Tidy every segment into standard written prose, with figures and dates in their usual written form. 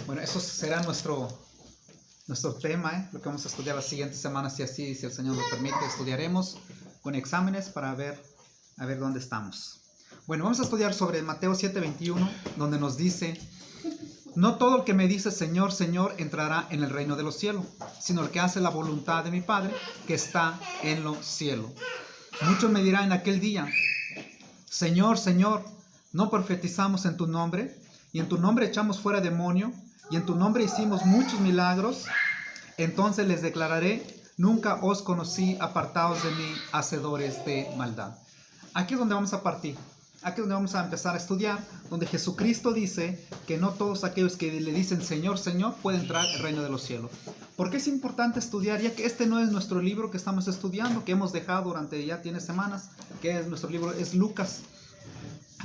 Bueno, eso será nuestro tema, lo que vamos a estudiar las siguientes semanas, si el Señor lo permite. Estudiaremos con exámenes para ver dónde estamos. Bueno, vamos a estudiar sobre Mateo 7:21, donde nos dice: no todo el que me dice Señor, Señor, entrará en el reino de los cielos, sino el que hace la voluntad de mi Padre que está en los cielos. Muchos me dirán en aquel día: Señor, Señor, ¿no profetizamos en tu nombre? Y en tu nombre echamos fuera demonio, y en tu nombre hicimos muchos milagros. Entonces les declararé: nunca os conocí, apartados de mí, hacedores de maldad. Aquí es donde vamos a partir. Aquí es donde vamos a empezar a estudiar, donde Jesucristo dice que no todos aquellos que le dicen Señor, Señor, pueden entrar al reino de los cielos. ¿Por qué es importante estudiar? Ya que este no es nuestro libro que estamos estudiando, que hemos dejado durante ya tiene semanas, que es nuestro libro, es Lucas.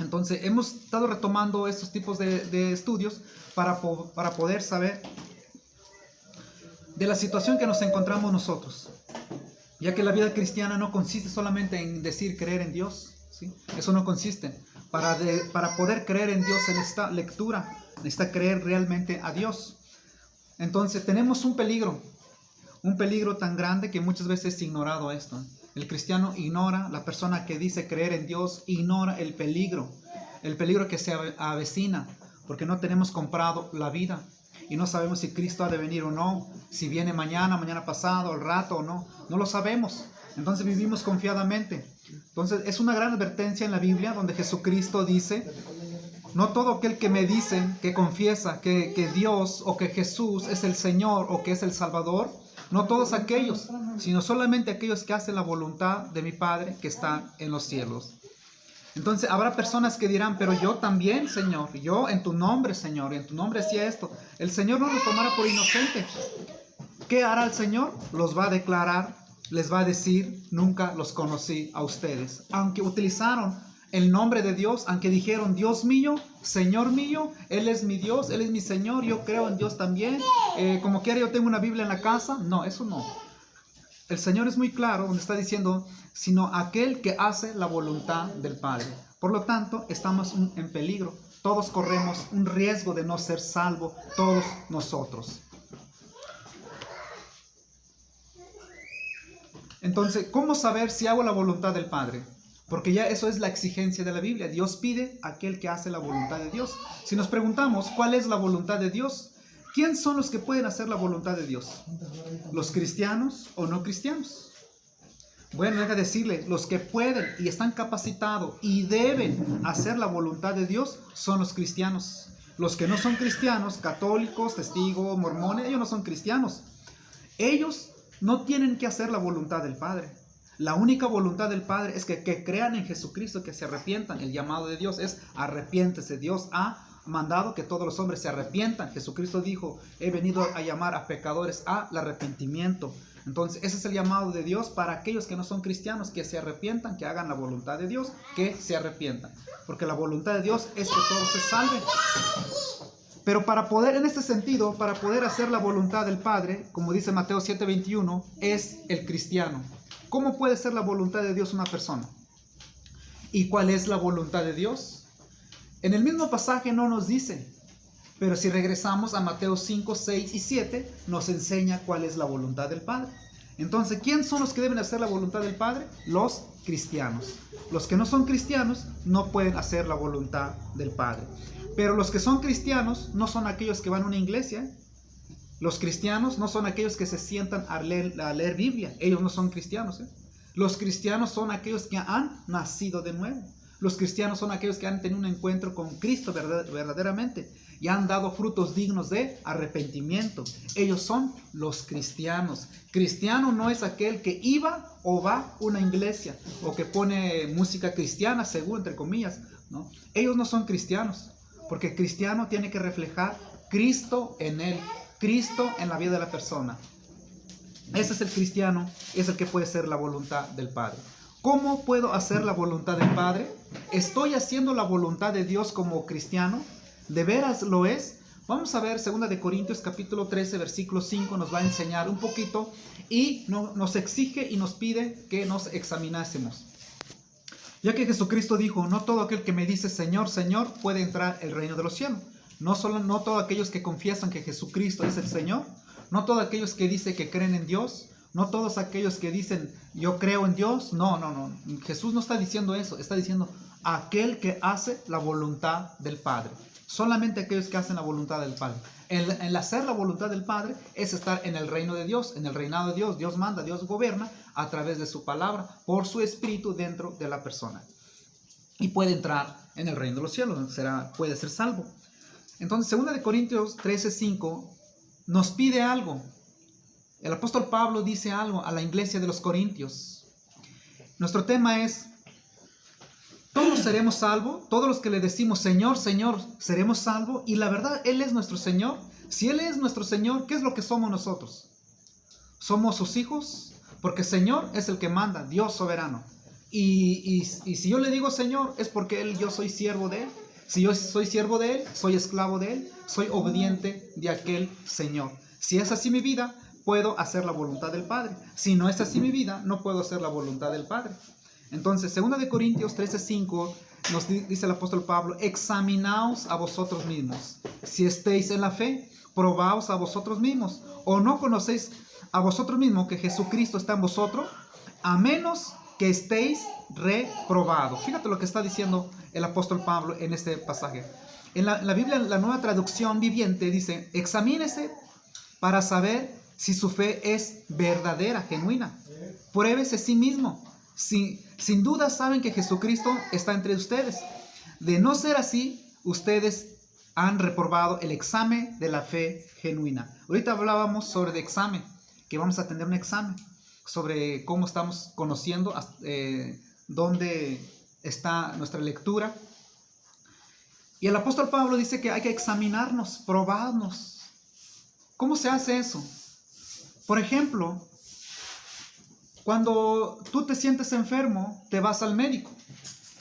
Entonces hemos estado retomando estos tipos de estudios para poder saber de la situación que nos encontramos nosotros. Ya que la vida cristiana no consiste solamente en decir creer en Dios, ¿sí? Eso no consiste. Para poder creer en Dios en esta lectura, necesita creer realmente a Dios. Entonces tenemos un peligro tan grande que muchas veces es ignorado esto. El cristiano ignora, la persona que dice creer en Dios ignora el peligro que se avecina, porque no tenemos comprado la vida y no sabemos si Cristo ha de venir o no, si viene mañana pasado, al rato o no, no lo sabemos. Entonces vivimos confiadamente. Entonces es una gran advertencia en la Biblia donde Jesucristo dice: no todo aquel que me dice, que confiesa que Dios o que Jesús es el Señor o que es el Salvador, no todos aquellos, sino solamente aquellos que hacen la voluntad de mi Padre que está en los cielos. Entonces habrá personas que dirán: pero yo también, Señor, yo en tu nombre, Señor, en tu nombre hacía esto. El Señor no los tomará por inocentes. ¿Qué hará el Señor? Los va a declarar, les va a decir: nunca los conocí a ustedes. Aunque utilizaron el nombre de Dios, aunque dijeron Dios mío, Señor mío, Él es mi Dios, Él es mi Señor, yo creo en Dios también, como quiera yo tengo una Biblia en la casa. No, eso no. El Señor es muy claro donde está diciendo: sino aquel que hace la voluntad del Padre. Por lo tanto, estamos en peligro. Todos corremos un riesgo de no ser salvos, todos nosotros. Entonces, ¿cómo saber si hago la voluntad del Padre? Porque ya eso es la exigencia de la Biblia. Dios pide a aquel que hace la voluntad de Dios. Si nos preguntamos cuál es la voluntad de Dios, ¿quién son los que pueden hacer la voluntad de Dios? ¿Los cristianos o no cristianos? Bueno, deja decirle, los que pueden y están capacitados y deben hacer la voluntad de Dios son los cristianos. Los que no son cristianos, católicos, testigos, mormones, ellos no son cristianos. Ellos no tienen que hacer la voluntad del Padre. La única voluntad del Padre es que crean en Jesucristo, que se arrepientan. El llamado de Dios es: arrepiéntese. Dios ha mandado que todos los hombres se arrepientan. Jesucristo dijo: he venido a llamar a pecadores al arrepentimiento. Entonces ese es el llamado de Dios para aquellos que no son cristianos, que se arrepientan, que hagan la voluntad de Dios, que se arrepientan. Porque la voluntad de Dios es que todos se salven. Pero para poder, en este sentido, para poder hacer la voluntad del Padre, como dice Mateo 7:21, es el cristiano. ¿Cómo puede ser la voluntad de Dios una persona? ¿Y cuál es la voluntad de Dios? En el mismo pasaje no nos dice, pero si regresamos a Mateo 5, 6 y 7, nos enseña cuál es la voluntad del Padre. Entonces, ¿quién son los que deben hacer la voluntad del Padre? Los cristianos. Los que no son cristianos no pueden hacer la voluntad del Padre. Pero los que son cristianos no son aquellos que van a una iglesia. Los cristianos no son aquellos que se sientan a leer Biblia. Ellos no son cristianos. Los cristianos son aquellos que han nacido de nuevo. Los cristianos son aquellos que han tenido un encuentro con Cristo verdaderamente y han dado frutos dignos de arrepentimiento. Ellos son los cristianos. Cristiano no es aquel que iba o va a una iglesia o que pone música cristiana, según, entre comillas, ¿no? Ellos no son cristianos, porque el cristiano tiene que reflejar Cristo en él, Cristo en la vida de la persona. Ese es el cristiano, es el que puede hacer la voluntad del Padre. ¿Cómo puedo hacer la voluntad del Padre? ¿Estoy haciendo la voluntad de Dios como cristiano? ¿De veras lo es? Vamos a ver 2 Corintios capítulo 13, versículo 5, nos va a enseñar un poquito y nos exige y nos pide que nos examinásemos. Ya que Jesucristo dijo: no todo aquel que me dice Señor, Señor puede entrar al reino de los cielos. No todos aquellos que confiesan que Jesucristo es el Señor, no todos aquellos que dicen que creen en Dios, no todos aquellos que dicen yo creo en Dios. No. Jesús no está diciendo eso, está diciendo aquel que hace la voluntad del Padre. Solamente aquellos que hacen la voluntad del Padre. El hacer la voluntad del Padre es estar en el reino de Dios, en el reinado de Dios. Dios manda, Dios gobierna a través de su palabra, por su espíritu dentro de la persona. Y puede entrar en el reino de los cielos, puede ser salvo. Entonces, 2 Corintios 13:5 nos pide algo. El apóstol Pablo dice algo a la iglesia de los Corintios. Nuestro tema es: todos seremos salvos, todos los que le decimos Señor, Señor, seremos salvos. Y la verdad, Él es nuestro Señor. Si Él es nuestro Señor, ¿qué es lo que somos nosotros? Somos sus hijos, porque Señor es el que manda, Dios soberano. Y si yo le digo Señor, es porque yo soy siervo de Él. Si yo soy siervo de Él, soy esclavo de Él, soy obediente de aquel Señor. Si es así mi vida, puedo hacer la voluntad del Padre. Si no es así mi vida, no puedo hacer la voluntad del Padre. Entonces, 2 Corintios 13:5 nos dice el apóstol Pablo: examinaos a vosotros mismos. Si estéis en la fe, probaos a vosotros mismos. ¿O no conocéis a vosotros mismos que Jesucristo está en vosotros? A menos que estéis reprobados. Fíjate lo que está diciendo el apóstol Pablo en este pasaje. En la Biblia, la Nueva Traducción Viviente dice: examínese para saber si su fe es verdadera, genuina. Pruébese a sí mismo. Sin duda saben que Jesucristo está entre ustedes. De no ser así, ustedes han reprobado el examen de la fe genuina. Ahorita hablábamos sobre el examen, que vamos a tener un examen sobre cómo estamos conociendo, dónde está nuestra lectura. Y el apóstol Pablo dice que hay que examinarnos, probarnos. ¿Cómo se hace eso? Por ejemplo, cuando tú te sientes enfermo, te vas al médico.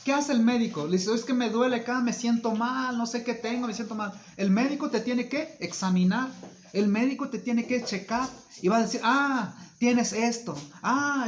¿Qué hace el médico? Le dice: es que me duele acá, me siento mal, no sé qué tengo, me siento mal. El médico te tiene que examinar. El médico te tiene que checar y va a decir: tienes esto,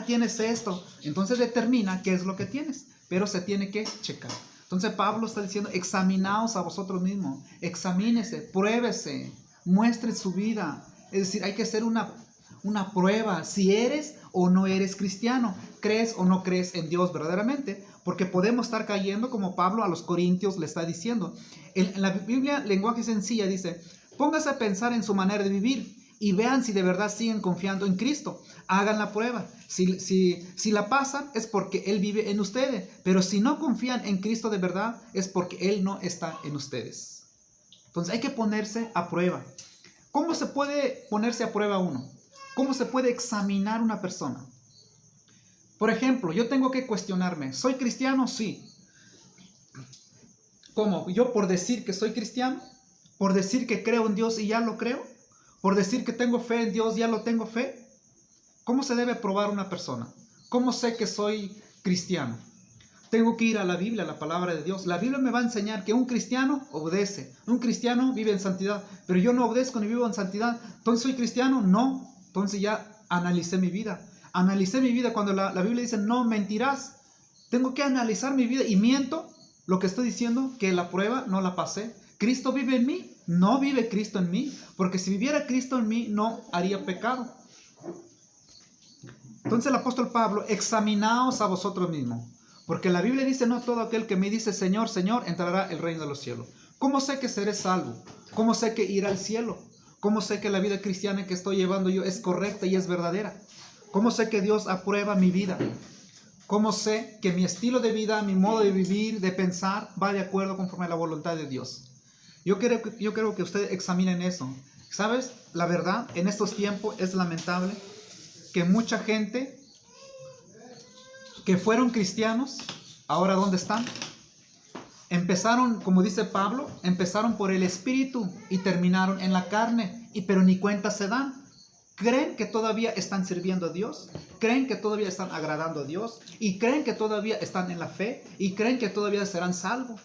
tienes esto. Entonces determina qué es lo que tienes, pero se tiene que checar. Entonces Pablo está diciendo: examinaos a vosotros mismos, examínese, pruébese, muestre su vida. Es decir, hay que hacer una prueba, si eres o no eres cristiano, crees o no crees en Dios verdaderamente, porque podemos estar cayendo, como Pablo a los Corintios le está diciendo. En la Biblia, lenguaje sencilla, dice: póngase a pensar en su manera de vivir y vean si de verdad siguen confiando en Cristo. Hagan la prueba. Si la pasan, es porque Él vive en ustedes, pero si no confían en Cristo de verdad, es porque Él no está en ustedes. Entonces hay que ponerse a prueba. ¿Cómo se puede ponerse a prueba uno? ¿Cómo se puede examinar una persona? Por ejemplo, yo tengo que cuestionarme: ¿soy cristiano? Sí. ¿Cómo? ¿Yo por decir que soy cristiano? ¿Por decir que creo en Dios y ya lo creo? ¿Por decir que tengo fe en Dios ya lo tengo fe? ¿Cómo se debe probar una persona? ¿Cómo sé que soy cristiano? Tengo que ir a la Biblia, a la palabra de Dios. La Biblia me va a enseñar que un cristiano obedece. Un cristiano vive en santidad. Pero yo no obedezco ni vivo en santidad. ¿Entonces soy cristiano? No. Entonces ya analicé mi vida. Analicé mi vida cuando la Biblia dice: no mentirás. Tengo que analizar mi vida y miento. Lo que estoy diciendo, que la prueba no la pasé. ¿Cristo vive en mí? No vive Cristo en mí. Porque si viviera Cristo en mí, no haría pecado. Entonces el apóstol Pablo: examinaos a vosotros mismos. Porque la Biblia dice: no todo aquel que me dice Señor, Señor, entrará el reino de los cielos. ¿Cómo sé que seré salvo? ¿Cómo sé que iré al cielo? ¿Cómo sé que la vida cristiana que estoy llevando yo es correcta y es verdadera? ¿Cómo sé que Dios aprueba mi vida? ¿Cómo sé que mi estilo de vida, mi modo de vivir, de pensar, va de acuerdo conforme a la voluntad de Dios? Yo creo que ustedes examinen eso. ¿Sabes? La verdad, en estos tiempos es lamentable que mucha gente que fueron cristianos, ahora ¿dónde están? Empezaron, como dice Pablo, empezaron por el espíritu y terminaron en la carne, pero ni cuenta se dan. ¿Creen que todavía están sirviendo a Dios? ¿Creen que todavía están agradando a Dios? ¿Y creen que todavía están en la fe? ¿Y creen que todavía serán salvos?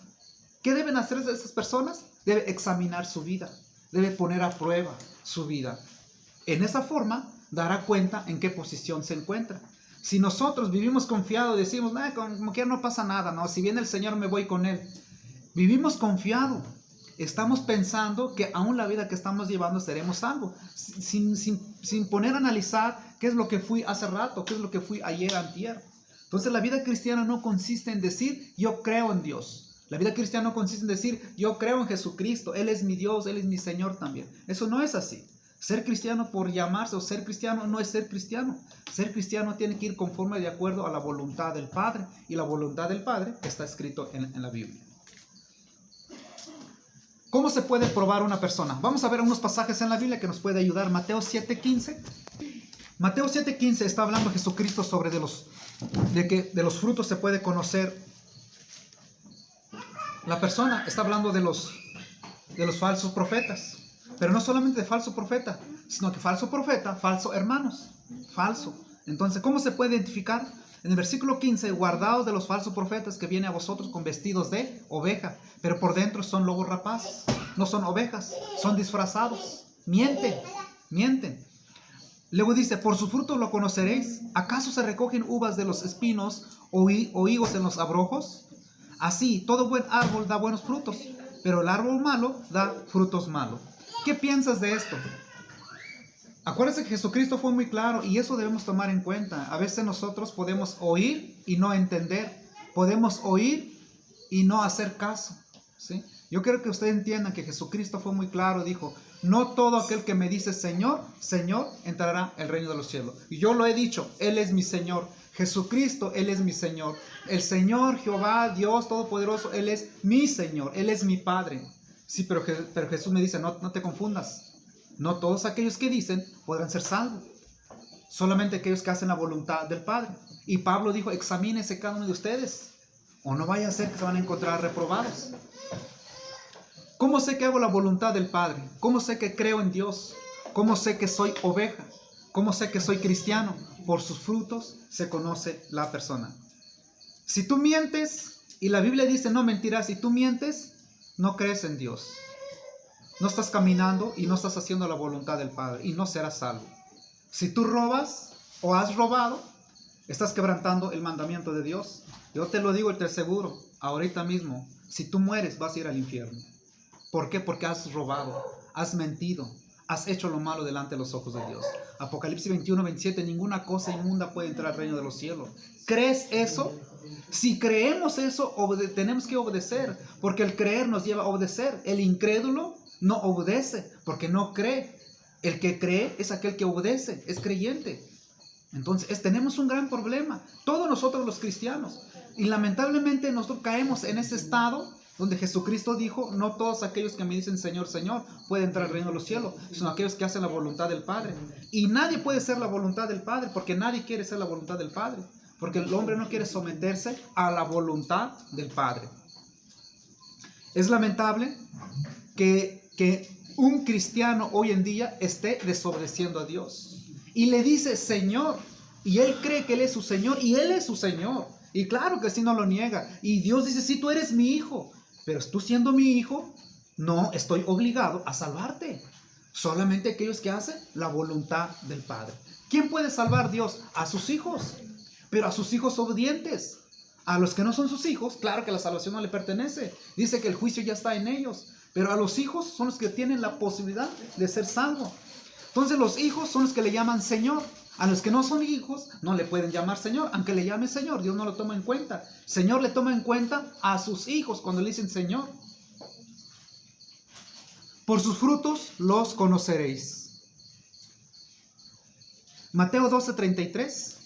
¿Qué deben hacer esas personas? Debe examinar su vida, debe poner a prueba su vida. En esa forma dará cuenta en qué posición se encuentra. Si nosotros vivimos confiados, decimos: como que no pasa nada, no, si viene el Señor me voy con Él. Vivimos confiados, estamos pensando que aún la vida que estamos llevando seremos salvos, sin poner a analizar qué es lo que fui hace rato, qué es lo que fui ayer, antier. Entonces la vida cristiana no consiste en decir yo creo en Dios. La vida cristiana no consiste en decir yo creo en Jesucristo, Él es mi Dios, Él es mi Señor también. Eso no es así. Ser cristiano por llamarse o ser cristiano no es ser cristiano. Ser cristiano tiene que ir conforme de acuerdo a la voluntad del Padre. Y la voluntad del Padre está escrito en la Biblia. ¿Cómo se puede probar una persona? Vamos a ver unos pasajes en la Biblia que nos puede ayudar. Mateo 7:15. Mateo 7:15 está hablando Jesucristo sobre de los frutos se puede conocer la persona. Está hablando de los falsos profetas. Pero no solamente de falso profeta, sino que falso profeta, falso hermanos, falso. Entonces, ¿cómo se puede identificar? En el versículo 15, guardaos de los falsos profetas que vienen a vosotros con vestidos de oveja, pero por dentro son lobos rapaces, no son ovejas, son disfrazados, mienten. Luego dice, por sus frutos lo conoceréis. ¿Acaso se recogen uvas de los espinos o higos en los abrojos? Así, todo buen árbol da buenos frutos, pero el árbol malo da frutos malos. ¿Qué piensas de esto? Acuérdense que Jesucristo fue muy claro y eso debemos tomar en cuenta. A veces nosotros podemos oír y no entender. Podemos oír y no hacer caso, ¿sí? Yo quiero que ustedes entiendan que Jesucristo fue muy claro. Dijo, no todo aquel que me dice Señor, Señor, entrará al reino de los cielos. Y yo lo he dicho, Él es mi Señor. Jesucristo, Él es mi Señor. El Señor, Jehová, Dios Todopoderoso, Él es mi Señor. Él es mi Padre. Sí, pero Jesús me dice, no te confundas. No todos aquellos que dicen podrán ser salvos. Solamente aquellos que hacen la voluntad del Padre. Y Pablo dijo, examínense cada uno de ustedes. O no vaya a ser que se van a encontrar reprobados. ¿Cómo sé que hago la voluntad del Padre? ¿Cómo sé que creo en Dios? ¿Cómo sé que soy oveja? ¿Cómo sé que soy cristiano? Por sus frutos se conoce la persona. Si tú mientes, y la Biblia dice no mentirás, si tú mientes, no crees en Dios. No estás caminando y no estás haciendo la voluntad del Padre y no serás salvo. Si tú robas o has robado, estás quebrantando el mandamiento de Dios. Yo te lo digo y te aseguro, ahorita mismo, si tú mueres vas a ir al infierno. ¿Por qué? Porque has robado, has mentido, has hecho lo malo delante de los ojos de Dios. Apocalipsis 21:27, ninguna cosa inmunda puede entrar al reino de los cielos. ¿Crees eso? Si creemos eso, tenemos que obedecer, porque el creer nos lleva a obedecer. El incrédulo no obedece, porque no cree. El que cree es aquel que obedece, es creyente. Entonces, tenemos un gran problema, todos nosotros los cristianos. Y lamentablemente nosotros caemos en ese estado donde Jesucristo dijo, no todos aquellos que me dicen Señor, Señor, pueden entrar al reino de los cielos, sino aquellos que hacen la voluntad del Padre. Y nadie puede ser la voluntad del Padre, porque nadie quiere ser la voluntad del Padre. Porque el hombre no quiere someterse a la voluntad del Padre. Es lamentable que un cristiano hoy en día esté desobedeciendo a Dios. Y le dice Señor. Y él cree que Él es su Señor. Y Él es su Señor. Y claro que sí, no lo niega. Y Dios dice, sí, tú eres mi hijo. Pero tú siendo mi hijo, no estoy obligado a salvarte. Solamente aquellos que hacen la voluntad del Padre. ¿Quién puede salvar a Dios? A sus hijos. Pero a sus hijos obedientes. A los que no son sus hijos, claro que la salvación no le pertenece. Dice que el juicio ya está en ellos. Pero a los hijos son los que tienen la posibilidad de ser salvos. Entonces los hijos son los que le llaman Señor. A los que no son hijos no le pueden llamar Señor. Aunque le llame Señor, Dios no lo toma en cuenta. Señor le toma en cuenta a sus hijos cuando le dicen Señor. Por sus frutos los conoceréis. Mateo 12:33.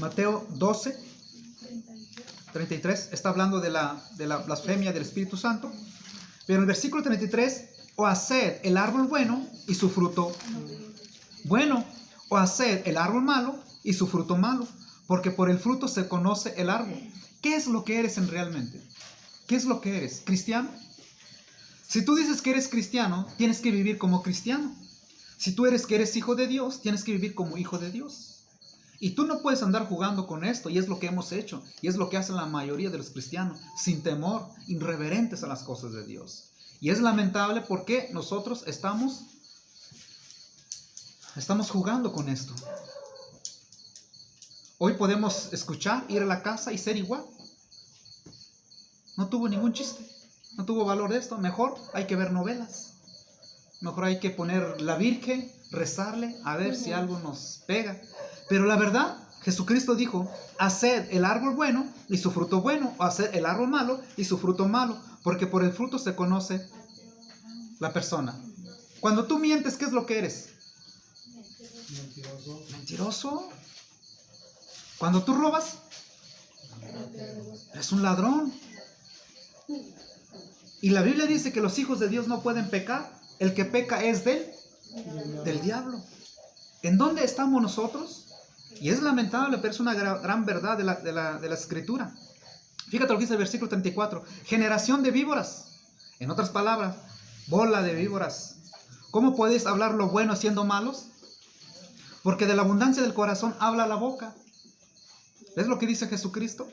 Mateo 12:33 está hablando de la blasfemia del Espíritu Santo. Pero en el versículo 33, o haced el árbol bueno y su fruto bueno, o haced el árbol malo y su fruto malo, porque por el fruto se conoce el árbol. ¿Qué es lo que eres realmente? ¿Qué es lo que eres? ¿Cristiano? Si tú dices que eres cristiano, tienes que vivir como cristiano. Si tú eres que eres hijo de Dios, tienes que vivir como hijo de Dios. Y tú no puedes andar jugando con esto, y es lo que hemos hecho, y es lo que hacen la mayoría de los cristianos, sin temor, irreverentes a las cosas de Dios. Y es lamentable porque nosotros estamos jugando con esto. Hoy podemos escuchar, ir a la casa y ser igual. No tuvo ningún chiste. no tuvo valor de esto, mejor hay que ver novelas. Mejor hay que poner la Virgen, rezarle, a ver si algo nos pega. Pero la verdad, Jesucristo dijo, haced el árbol bueno y su fruto bueno, o haced el árbol malo y su fruto malo, porque por el fruto se conoce la persona. Cuando tú mientes, ¿qué es lo que eres? Mentiroso. Mentiroso. Cuando tú robas, eres un ladrón. Y la Biblia dice que los hijos de Dios no pueden pecar. El que peca es del diablo. ¿En dónde estamos nosotros? Y es lamentable, pero es una gran verdad de la Escritura. Fíjate lo que dice el versículo 34. Generación de víboras. En otras palabras, bola de víboras. ¿Cómo podéis hablar lo bueno siendo malos? Porque de la abundancia del corazón habla la boca. ¿Ves lo que dice Jesucristo?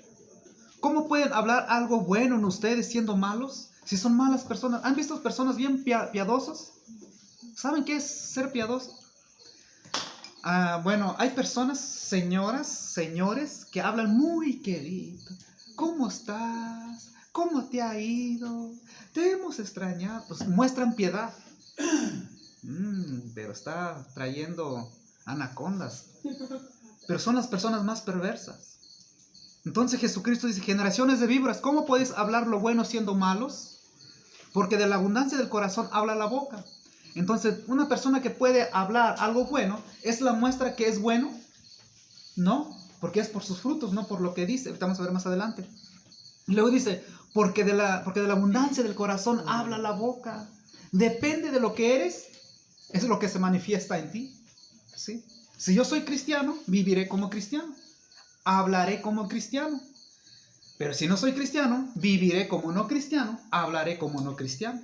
¿Cómo pueden hablar algo bueno en ustedes siendo malos? Si son malas personas. ¿Han visto personas bien piadosas? ¿Saben qué es ser piadoso? Bueno, hay personas, señoras, señores, que hablan muy querido. ¿Cómo estás? ¿Cómo te ha ido? Te hemos extrañado. Pues muestran piedad. Pero está trayendo anacondas. Pero son las personas más perversas. Entonces Jesucristo dice, generaciones de víboras, ¿cómo puedes hablar lo bueno siendo malos? Porque de la abundancia del corazón habla la boca. Entonces, una persona que puede hablar algo bueno, ¿es la muestra que es bueno? No, porque es por sus frutos, no por lo que dice. Vamos a ver más adelante. Y luego dice, porque de la abundancia del corazón habla la boca. Depende de lo que eres, es lo que se manifiesta en ti. ¿Sí? Si yo soy cristiano, viviré como cristiano. Hablaré como cristiano. Pero si no soy cristiano, viviré como no cristiano, hablaré como no cristiano.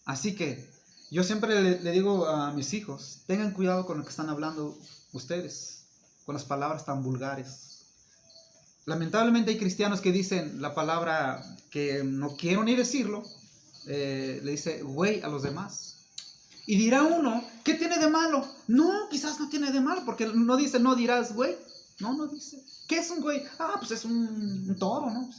Así que yo siempre le digo a mis hijos, tengan cuidado con lo que están hablando ustedes, con las palabras tan vulgares. Lamentablemente hay cristianos que dicen la palabra que no quiero ni decirlo, le dice güey a los demás. Y dirá uno, ¿qué tiene de malo? No, quizás no tiene de malo, porque no dice, no dirás güey. No dice. ¿Qué es un güey? Pues es un toro, ¿no?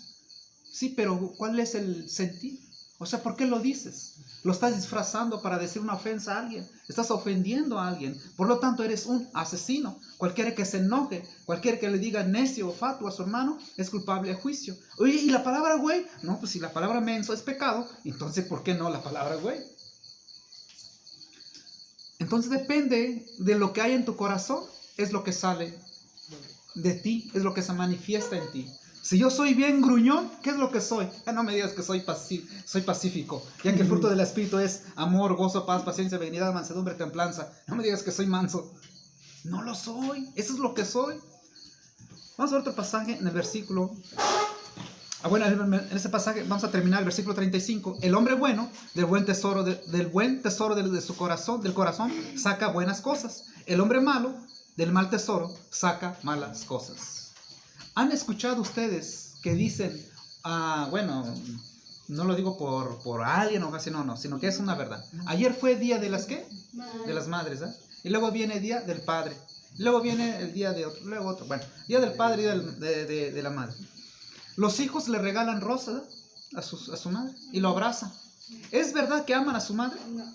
Sí, pero ¿cuál es el sentido? O sea, ¿por qué lo dices? Lo estás disfrazando para decir una ofensa a alguien. Estás ofendiendo a alguien. Por lo tanto, eres un asesino. Cualquiera que se enoje, cualquiera que le diga necio o fatuo a su hermano, es culpable de juicio. Oye, ¿y la palabra güey? No, pues si la palabra menso es pecado, entonces ¿por qué no la palabra güey? Entonces depende de lo que hay en tu corazón, es lo que sale de ti, es lo que se manifiesta en ti. Si yo soy bien gruñón, ¿qué es lo que soy? No me digas que soy pacífico, ya que el fruto del Espíritu es amor, gozo, paz, paciencia, benignidad, mansedumbre, templanza. No me digas que soy manso. No lo soy, eso es lo que soy. Vamos a ver otro pasaje en el versículo. Bueno, en ese pasaje vamos a terminar el versículo 35. El hombre bueno, del buen tesoro de su corazón, del corazón, saca buenas cosas. El hombre malo, del mal tesoro, saca malas cosas. ¿Han escuchado ustedes que dicen, bueno, no lo digo por alguien o casi no, sino que es una verdad? Ayer fue día de las ¿qué? De las madres, ¿eh? Y luego viene el día del padre. Y luego viene el día de otro, luego otro. Bueno, día del padre y de la madre. Los hijos le regalan rosas a su madre y lo abrazan. ¿Es verdad que aman a su madre? No.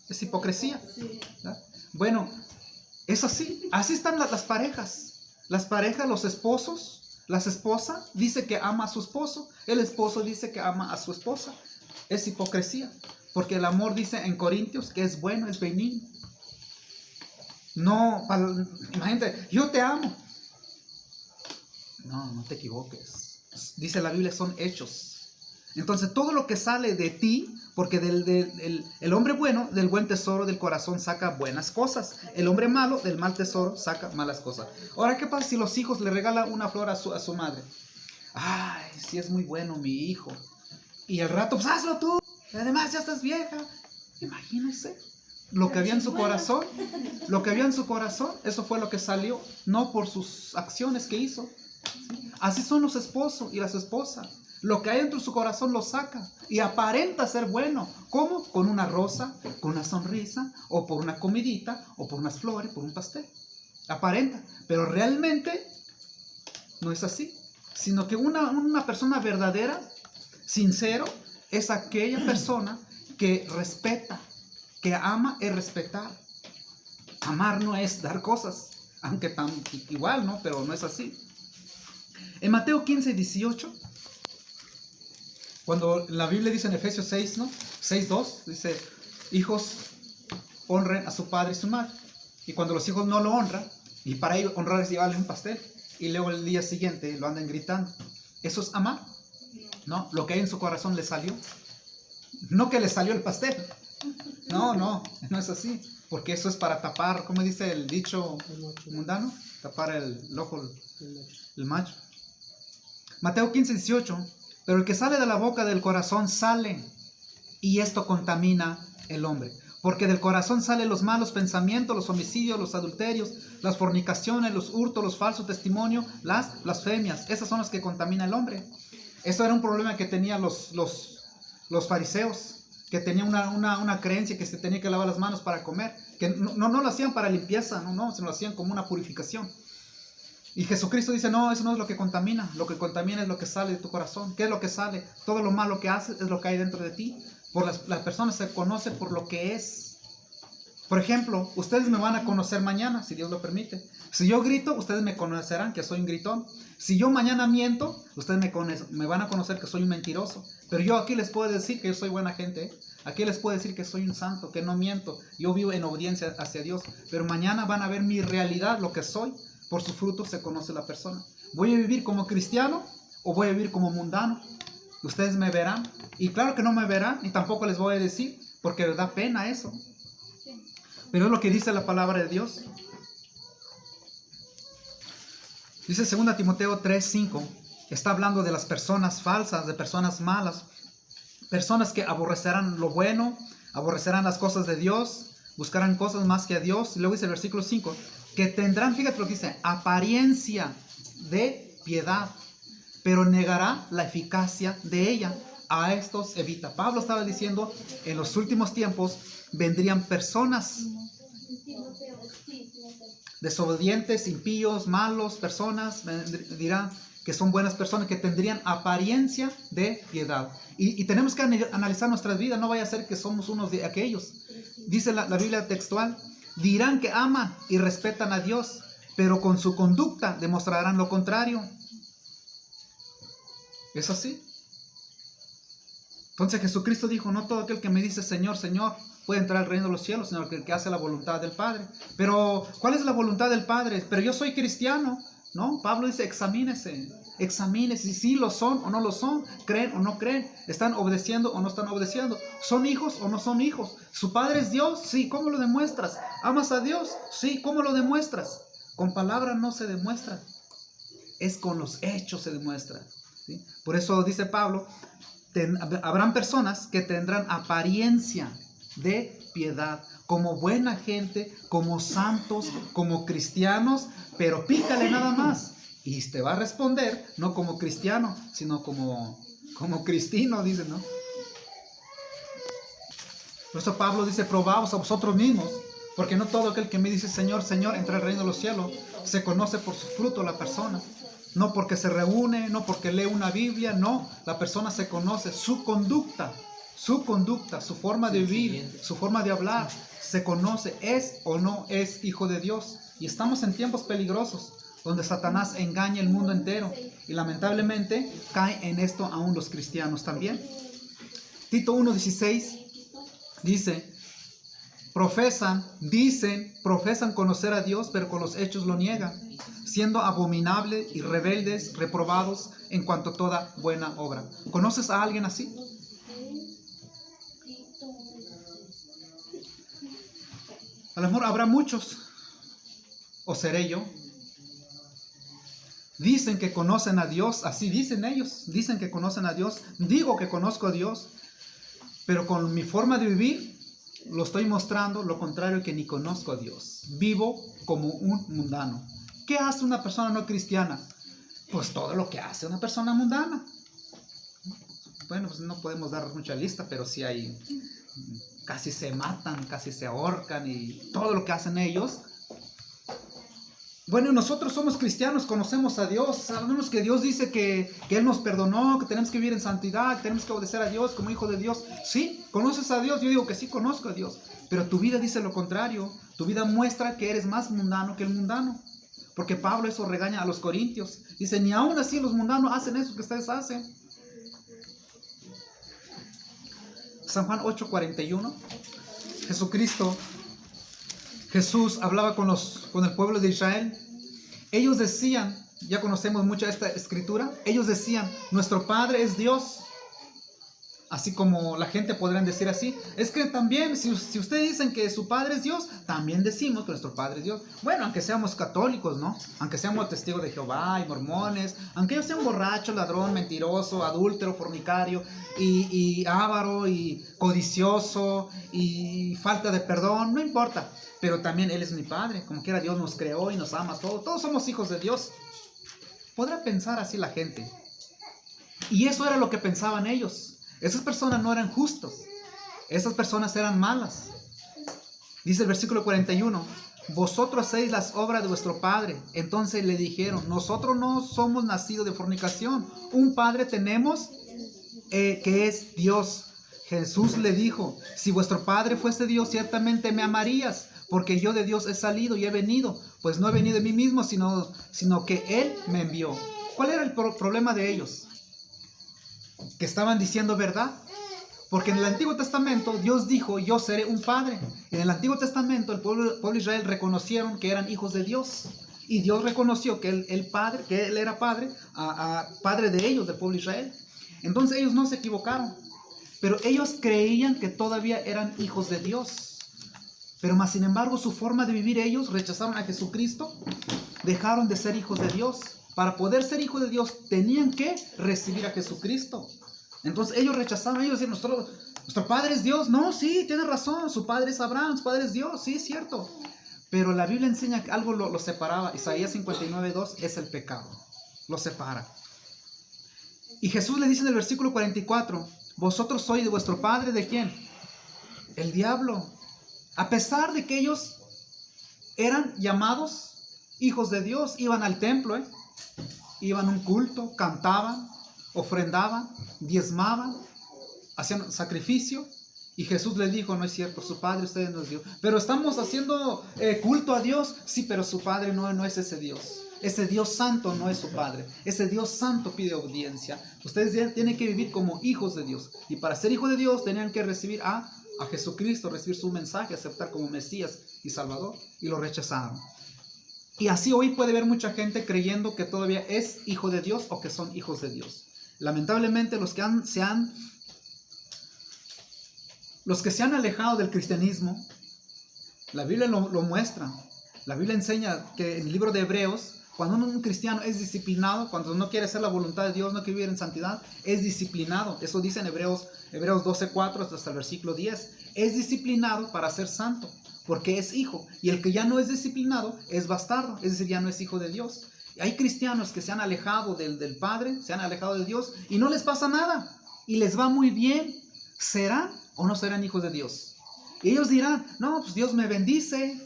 Es hipocresía. Sí. ¿Verdad? Bueno, es así. Así están las parejas. Las parejas, los esposos, las esposas, dice que ama a su esposo. El esposo dice que ama a su esposa. Es hipocresía. Porque el amor dice en Corintios que es bueno, es benigno. No, imagínate, yo te amo. No te equivoques. Dice la Biblia, son hechos. Entonces todo lo que sale de ti, porque el hombre bueno, del buen tesoro del corazón saca buenas cosas. El hombre malo, del mal tesoro, saca malas cosas. Ahora, ¿qué pasa si los hijos le regalan una flor a su madre? Ay, sí es muy bueno mi hijo. Y al rato, pues hazlo tú. Además ya estás vieja. Imagínense. Lo que había en su corazón, eso fue lo que salió, no por sus acciones que hizo. Así son los esposos y las esposas. Lo que hay dentro de su corazón lo saca y aparenta ser bueno. ¿Cómo? Con una rosa, con una sonrisa, o por una comidita, o por unas flores, por un pastel. Aparenta, pero realmente no es así. Sino que una persona verdadera, sincero, es aquella persona que respeta, que ama es respetar. Amar no es dar cosas, aunque igual, ¿no? Pero no es así. En Mateo 15, 18, cuando la Biblia dice en Efesios 6, ¿no? 6:2, dice, hijos, honren a su padre y su madre. Y cuando los hijos no lo honran, y para ellos honrar es llevarles un pastel, y luego el día siguiente lo andan gritando. ¿Eso es amar? ¿No? Lo que hay en su corazón le salió. No que le salió el pastel. No es así. Porque eso es para tapar, ¿cómo dice el dicho mundano? Tapar el ojo, el macho. Mateo 15, 18. Pero el que sale de la boca del corazón sale, y esto contamina el hombre. Porque del corazón salen los malos pensamientos, los homicidios, los adulterios, las fornicaciones, los hurtos, los falsos testimonios, las blasfemias. Esas son las que contamina el hombre. Eso era un problema que tenían los fariseos, que tenían una creencia que se tenía que lavar las manos para comer, que no lo hacían para limpieza, sino lo hacían como una purificación. Y Jesucristo dice, no, eso no es lo que contamina es lo que sale de tu corazón. ¿Qué es lo que sale? Todo lo malo que haces es lo que hay dentro de ti. Las personas se conocen por lo que es. Por ejemplo, ustedes me van a conocer mañana, si Dios lo permite. Si yo grito, ustedes me conocerán que soy un gritón. Si yo mañana miento, ustedes me van a conocer que soy un mentiroso. Pero yo aquí les puedo decir que yo soy buena gente. Aquí les puedo decir que soy un santo, que no miento. Yo vivo en obediencia hacia Dios. Pero mañana van a ver mi realidad, lo que soy. Por sus frutos se conoce la persona. ¿Voy a vivir como cristiano o voy a vivir como mundano? Ustedes me verán. Y claro que no me verán, y tampoco les voy a decir, porque da pena eso. Pero es lo que dice la palabra de Dios. Dice 2 Timoteo 3:5. Está hablando de las personas falsas, de personas malas. Personas que aborrecerán lo bueno, aborrecerán las cosas de Dios, buscarán cosas más que a Dios. Y luego dice el versículo 5, que tendrán, fíjate lo que dice, apariencia de piedad, pero negará la eficacia de ella. A estos evita. Pablo estaba diciendo, en los últimos tiempos vendrían personas desobedientes, impíos, malos, personas, dirán que son buenas personas, que tendrían apariencia de piedad. Y tenemos que analizar nuestras vidas, no vaya a ser que somos unos de aquellos. Dice la Biblia textual, dirán que aman y respetan a Dios, pero con su conducta demostrarán lo contrario. ¿Es así? Entonces Jesucristo dijo, no todo aquel que me dice Señor, Señor, puede entrar al reino de los cielos, sino el que hace la voluntad del Padre. Pero, ¿cuál es la voluntad del Padre? Pero yo soy cristiano, ¿no? Pablo dice, examínese, si lo son o no lo son, creen o no creen, están obedeciendo o no están obedeciendo, son hijos o no son hijos. ¿Su Padre es Dios? Sí, ¿cómo lo demuestras? ¿Amas a Dios? Sí, ¿cómo lo demuestras? Con palabras no se demuestra, es con los hechos se demuestra, ¿sí? Por eso dice Pablo, habrán personas que tendrán apariencia de piedad, como buena gente, como santos, como cristianos, pero pícale nada más y te va a responder no como cristiano, sino como cristino, dice, ¿no? Por eso Pablo dice, probaos a vosotros mismos, porque no todo aquel que me dice Señor, Señor, entra al reino de los cielos. Se conoce por su fruto la persona. No porque se reúne, no porque lee una Biblia, no. La persona se conoce, su conducta, su forma de vivir, su forma de hablar, se conoce, es o no es hijo de Dios. Y estamos en tiempos peligrosos, donde Satanás engaña el mundo entero. Y lamentablemente cae en esto aún los cristianos también. Tito 1:16 dice, profesan conocer a Dios, pero con los hechos lo niegan, siendo abominables y rebeldes, reprobados en cuanto a toda buena obra. ¿Conoces a alguien así? A lo mejor habrá muchos, o seré yo. Dicen que conocen a Dios, así dicen ellos, dicen que conocen a Dios, digo que conozco a Dios, pero con mi forma de vivir lo estoy mostrando lo contrario, que ni conozco a Dios. Vivo como un mundano. ¿Qué hace una persona no cristiana? Pues todo lo que hace una persona mundana. Bueno, pues no podemos dar mucha lista, pero sí hay, casi se matan, casi se ahorcan y todo lo que hacen ellos. Bueno, nosotros somos cristianos, conocemos a Dios, sabemos que Dios dice que Él nos perdonó, que tenemos que vivir en santidad, que tenemos que obedecer a Dios como hijo de Dios. Sí, conoces a Dios, yo digo que sí conozco a Dios, pero tu vida dice lo contrario, tu vida muestra que eres más mundano que el mundano, porque Pablo eso regaña a los corintios, dice, ni aún así los mundanos hacen eso que ustedes hacen. San Juan 8:41, Jesús hablaba con el pueblo de Israel. Ellos decían, ya conocemos mucho esta escritura, ellos decían, nuestro Padre es Dios. Así como la gente podrían decir así, es que también, si ustedes dicen que su Padre es Dios, también decimos que nuestro Padre es Dios. Bueno, aunque seamos católicos, ¿no? Aunque seamos testigos de Jehová y mormones, aunque yo sea un borracho, ladrón, mentiroso, adúltero, fornicario, y avaro, y codicioso, y falta de perdón, no importa. Pero también Él es mi Padre, como quiera Dios nos creó y nos ama todos somos hijos de Dios. Podrá pensar así la gente. Y eso era lo que pensaban ellos. Esas personas no eran justos. Esas personas eran malas. Dice el versículo 41. Vosotros hacéis las obras de vuestro padre. Entonces le dijeron, nosotros no somos nacidos de fornicación. Un padre tenemos que es Dios. Jesús le dijo, si vuestro padre fuese Dios, ciertamente me amarías, porque yo de Dios he salido y he venido. Pues no he venido de mí mismo, sino que Él me envió. ¿Cuál era el problema de ellos? Que estaban diciendo verdad, porque en el Antiguo Testamento Dios dijo, yo seré un padre. En el Antiguo Testamento el pueblo de Israel reconocieron que eran hijos de Dios, y Dios reconoció que Él era padre, padre de ellos, del pueblo de Israel. Entonces ellos no se equivocaron, pero ellos creían que todavía eran hijos de Dios. Pero más sin embargo su forma de vivir, ellos rechazaron a Jesucristo, dejaron de ser hijos de Dios. Para poder ser hijo de Dios tenían que recibir a Jesucristo. Entonces ellos rechazaron, ellos decían, nuestro Padre es Dios. No, sí, tiene razón, su Padre es Abraham, su Padre es Dios, sí, es cierto. Pero la Biblia enseña que algo lo separaba. Isaías 59:2 es el pecado, lo separa. Y Jesús le dice en el versículo 44, vosotros sois de vuestro padre, ¿de quién? El diablo. A pesar de que ellos eran llamados hijos de Dios, iban al templo, iban a un culto, cantaban, ofrendaban, diezmaban, hacían sacrificio. Y Jesús les dijo, no es cierto, su Padre ustedes nos dio. Pero estamos haciendo culto a Dios. Sí, pero su Padre no es ese Dios. Ese Dios santo no es su Padre. Ese Dios santo pide obediencia. Ustedes tienen que vivir como hijos de Dios. Y para ser hijos de Dios tenían que recibir a Jesucristo, recibir su mensaje, aceptar como Mesías y Salvador. Y lo rechazaron. Y así hoy puede haber mucha gente creyendo que todavía es hijo de Dios o que son hijos de Dios. Lamentablemente los que se han alejado del cristianismo, la Biblia lo muestra. La Biblia enseña que en el libro de Hebreos, cuando un cristiano es disciplinado, cuando no quiere hacer la voluntad de Dios, no quiere vivir en santidad, es disciplinado. Eso dice en Hebreos 12:4 hasta el versículo 10. Es disciplinado para ser santo, porque es hijo. Y el que ya no es disciplinado es bastardo, es decir, ya no es hijo de Dios. Y hay cristianos que se han alejado del Padre, se han alejado de Dios, y no les pasa nada, y les va muy bien. ¿Serán o no serán hijos de Dios? Y ellos dirán, no, pues Dios me bendice,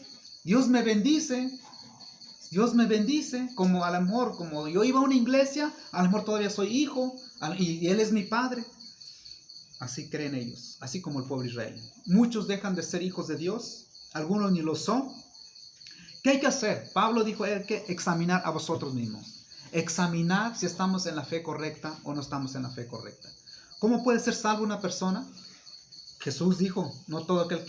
Dios me bendice, Dios me bendice, como a lo mejor, como yo iba a una iglesia, a lo mejor todavía soy hijo, y Él es mi Padre. Así creen ellos, así como el pueblo de Israel. Muchos dejan de ser hijos de Dios, algunos ni lo son. ¿Qué hay que hacer? Pablo dijo, hay que examinar a vosotros mismos. Examinar si estamos en la fe correcta o no estamos en la fe correcta. ¿Cómo puede ser salvo una persona? Jesús dijo, no todo aquel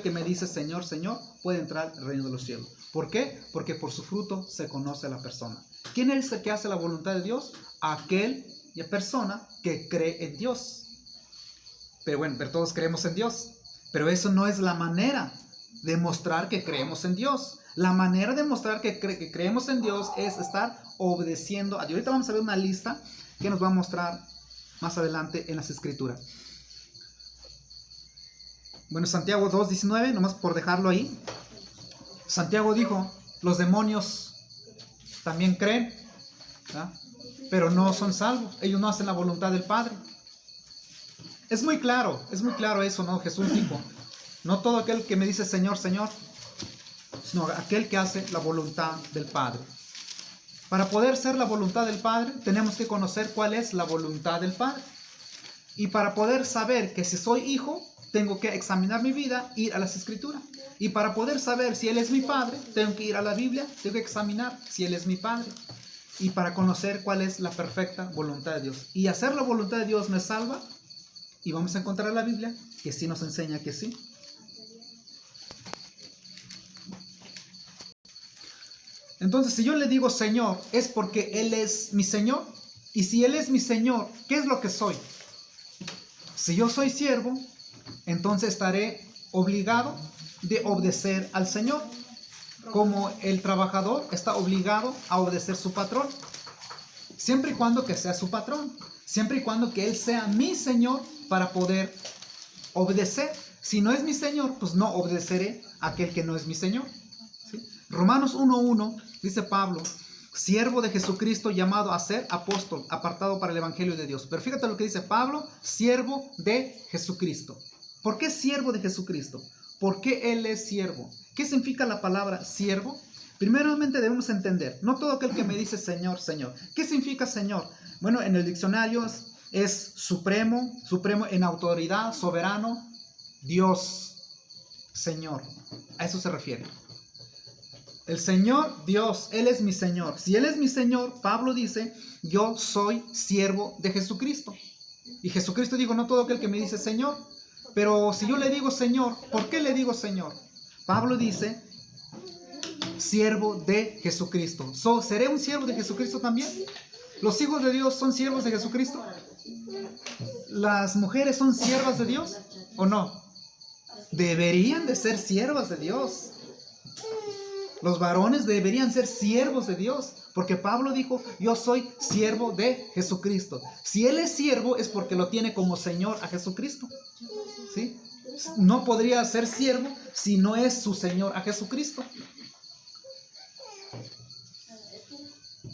que me dice Señor, Señor, puede entrar al reino de los cielos. ¿Por qué? Porque por su fruto se conoce a la persona. ¿Quién es el que hace la voluntad de Dios? Aquella persona que cree en Dios. Pero todos creemos en Dios. Pero eso no es la manera de mostrar que creemos en Dios. La manera de mostrar que creemos en Dios es estar obedeciendo a Dios. Ahorita vamos a ver una lista que nos va a mostrar más adelante en las Escrituras. Bueno, Santiago 2:19, nomás por dejarlo ahí. Santiago dijo, los demonios también creen, ¿verdad? Pero no son salvos. Ellos no hacen la voluntad del Padre. Es muy claro eso, ¿no? Jesús dijo, no todo aquel que me dice Señor, Señor, sino aquel que hace la voluntad del Padre. Para poder ser la voluntad del Padre, tenemos que conocer cuál es la voluntad del Padre. Y para poder saber que si soy hijo, tengo que examinar mi vida, ir a las Escrituras. Y para poder saber si Él es mi Padre, tengo que ir a la Biblia, tengo que examinar si Él es mi Padre. Y para conocer cuál es la perfecta voluntad de Dios. Y hacer la voluntad de Dios me salva. Y vamos a encontrar en la Biblia que sí nos enseña que sí. Entonces, si yo le digo Señor, es porque Él es mi Señor. Y si Él es mi Señor, ¿qué es lo que soy? Si yo soy siervo, entonces estaré obligado de obedecer al Señor. Como el trabajador está obligado a obedecer a su patrón. Siempre y cuando que sea su patrón. Siempre y cuando que Él sea mi Señor para poder obedecer. Si no es mi Señor, pues no obedeceré a aquel que no es mi Señor. ¿Sí? Romanos 1:1 dice Pablo, siervo de Jesucristo llamado a ser apóstol, apartado para el Evangelio de Dios. Pero fíjate lo que dice Pablo, siervo de Jesucristo. ¿Por qué siervo de Jesucristo? ¿Por qué Él es siervo? ¿Qué significa la palabra siervo? Primeramente debemos entender, no todo aquel que me dice Señor, Señor. ¿Qué significa Señor? Bueno, en el diccionario es supremo, supremo en autoridad, soberano, Dios, Señor. A eso se refiere. El Señor, Dios, Él es mi Señor. Si Él es mi Señor, Pablo dice, yo soy siervo de Jesucristo. Y Jesucristo dijo, no todo aquel que me dice Señor. Pero si yo le digo Señor, ¿por qué le digo Señor? Pablo dice, siervo de Jesucristo. ¿Seré un siervo de Jesucristo también? ¿Los hijos de Dios son siervos de Jesucristo? ¿Las mujeres son siervas de Dios o no? Deberían de ser siervas de Dios. Los varones deberían ser siervos de Dios. Porque Pablo dijo, yo soy siervo de Jesucristo. Si Él es siervo es porque lo tiene como Señor a Jesucristo. ¿Sí? No podría ser siervo si no es su Señor a Jesucristo.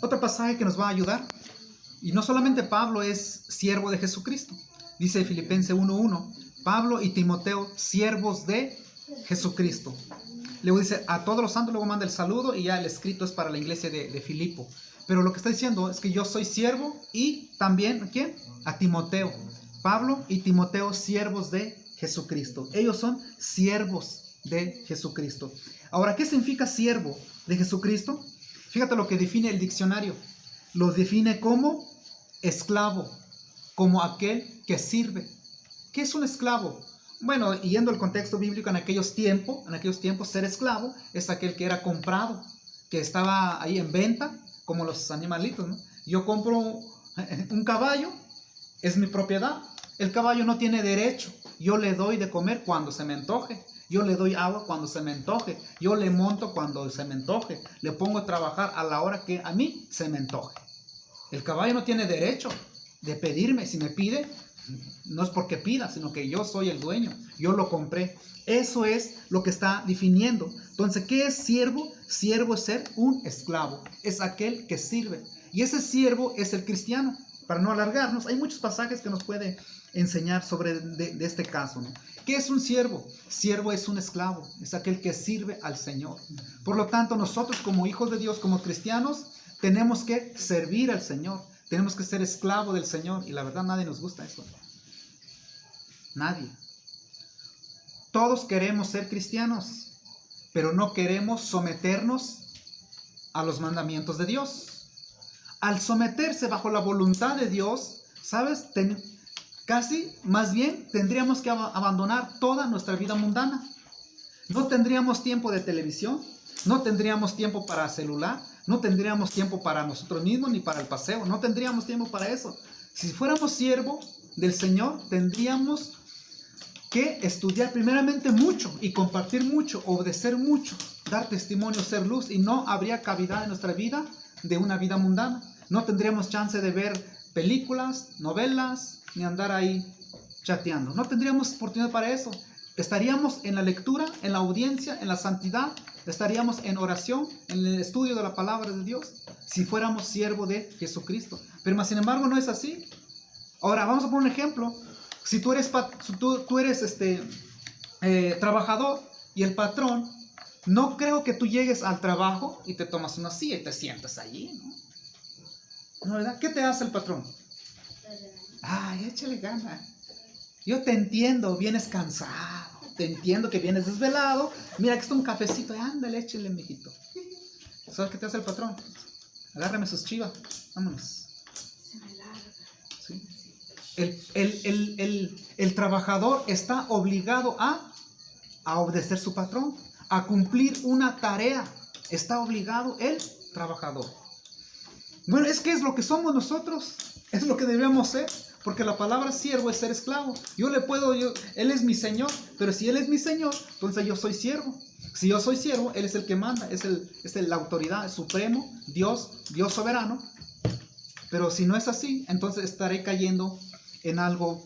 Otro pasaje que nos va a ayudar. Y no solamente Pablo es siervo de Jesucristo. Dice Filipenses 1:1. Pablo y Timoteo, siervos de Jesucristo. Luego dice a todos los santos, luego manda el saludo y ya el escrito es para la iglesia de Filipo. Pero lo que está diciendo es que yo soy siervo y también, ¿a quién? A Timoteo. Pablo y Timoteo, siervos de Jesucristo. Ellos son siervos de Jesucristo. Ahora, ¿qué significa siervo de Jesucristo? Fíjate lo que define el diccionario. Lo define como esclavo, como aquel que sirve. ¿Qué es un esclavo? Bueno, yendo al contexto bíblico, en aquellos tiempos, ser esclavo es aquel que era comprado, que estaba ahí en venta, como los animalitos, ¿no? Yo compro un caballo, es mi propiedad. El caballo no tiene derecho. Yo le doy de comer cuando se me antoje. Yo le doy agua cuando se me antoje. Yo le monto cuando se me antoje. Le pongo a trabajar a la hora que a mí se me antoje. El caballo no tiene derecho de pedirme. Si me pide, no es porque pida, sino que yo soy el dueño. Yo lo compré. Eso es lo que está definiendo. Entonces, ¿qué es siervo? Siervo es ser un esclavo. Es aquel que sirve. Y ese siervo es el cristiano. Para no alargarnos, hay muchos pasajes que nos puede enseñar sobre de este caso, ¿no? ¿Qué es un siervo? Siervo es un esclavo. Es aquel que sirve al Señor. Por lo tanto, nosotros como hijos de Dios, como cristianos, tenemos que servir al Señor. Tenemos que ser esclavo del Señor. Y la verdad, nadie nos gusta eso. Nadie. Todos queremos ser cristianos, pero no queremos someternos a los mandamientos de Dios. Al someterse bajo la voluntad de Dios, ¿sabes? Casi, más bien, tendríamos que abandonar toda nuestra vida mundana. No tendríamos tiempo de televisión, no tendríamos tiempo para celular, no tendríamos tiempo para nosotros mismos ni para el paseo, no tendríamos tiempo para eso. Si fuéramos siervos del Señor, tendríamos que estudiar primeramente mucho y compartir mucho, obedecer mucho, dar testimonio, ser luz, y no habría cavidad en nuestra vida de una vida mundana. No tendríamos chance de ver películas, novelas, ni andar ahí chateando. No tendríamos oportunidad para eso. Estaríamos en la lectura, en la audiencia, en la santidad. Estaríamos en oración, en el estudio de la palabra de Dios, si fuéramos siervos de Jesucristo. Pero sin embargo no es así. Ahora vamos a poner un ejemplo. Si tú eres trabajador y el patrón No creo que tú llegues al trabajo y te tomas una silla y te sientas allí, ¿no? ¿No, verdad? ¿Qué te hace el patrón? Ay, échale gana. Yo te entiendo, vienes cansado. Te entiendo que vienes desvelado. Mira que está un cafecito. Ándale, échale, mijito. ¿Sabes qué te hace el patrón? Agárrame sus chivas. Vámonos. ¿Sí? El trabajador está obligado a obedecer su patrón, a cumplir una tarea. Está obligado el trabajador. Bueno, es que es lo que somos nosotros. Es lo que debemos ser. Porque la palabra siervo es ser esclavo. Él es mi Señor. Pero si Él es mi Señor, entonces yo soy siervo. Si yo soy siervo, Él es el que manda. Es la autoridad, el supremo, Dios soberano. Pero si no es así, entonces estaré cayendo en algo